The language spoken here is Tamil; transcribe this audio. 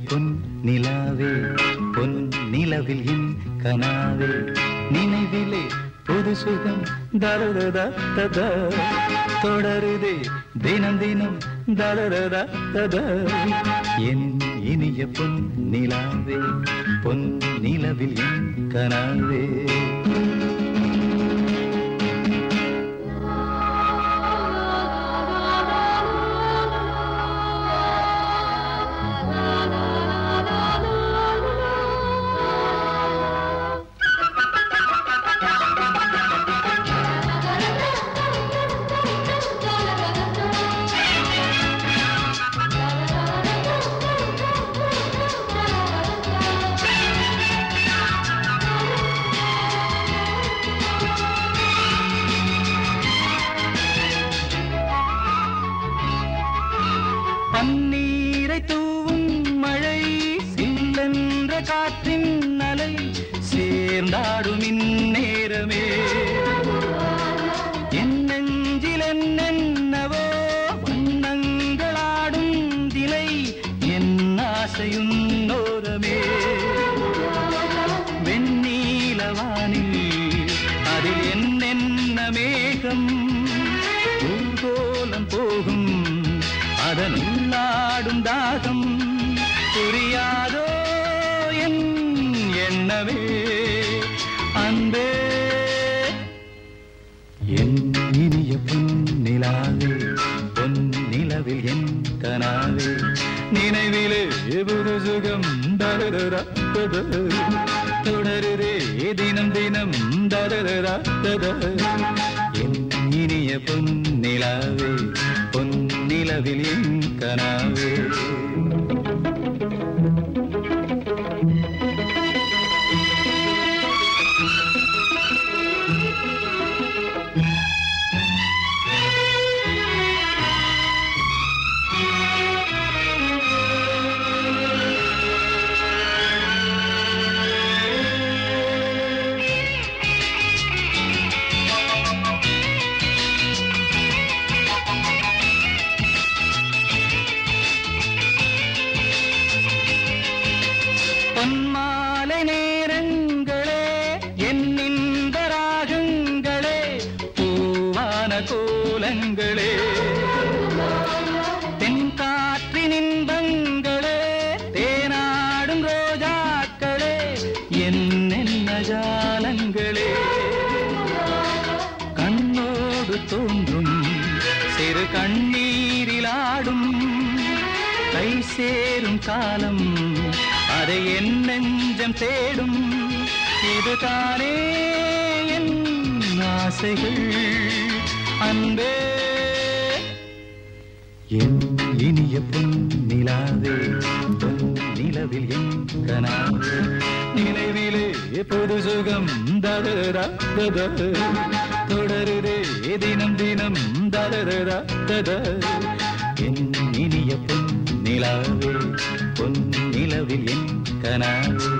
பொன் நிலாவே பொன் நிலவில் என் கனாவே நினைவிலே புது சுகம் தரதா ததா தொடருதே தினம் தினம் தரதா ததா என் இனிய பொன் நிலாவே பொன் நிலவில் என் கனாவே பன்னீரை தூவும் மழை சில்லென்ற காற்றின் அலை சேர்ந்தாடும் இந்நேரமே என் நெஞ்சில் என்னென்னவோ வண்ணங்களாடும் திலை என் ஆசையும் நோரமே வெண்ணீலவானில் அதில் என்னென்ன மேகம் ஊர்கோலம் போகும் அதன் உள்ளாடும் தாகம் புரியாதோ என் எண்ணமே அன்பே என் இனிய பொன் நிலாவே பொன் நிலவில் என் கனாவே நினைவிலே புது சுகம் தரதா தொடருதே தினம் தினம் தரதா என் இனிய பொன் நிலாவே பொன் நிலவில் என் கனாவே பொன்மாலை நேரங்களே என்னின்ப ராகங்களே பூவான கோலங்களே தென்காற்றின் இன்பங்களே தேனாடும் ரோஜாக்களே என்னென்ன ஜாலங்களே கண்ணோடு தோன்றும் சிறு கண்ணீரிலாடும் கை சேரும் காலம் அதை என் நெஞ்சம் தேடும் இதுதானே என் ஆசைகள் அன்பே என் இனிய பொன் நிலாவே பொன் நிலவில் என் கனாவே நினைவிலே புது சுகம் தரதா தொடருதே தினம் தினம் தரதா என் இனிய பொன் நிலாவே பொன் நிலவில் என் கனாவே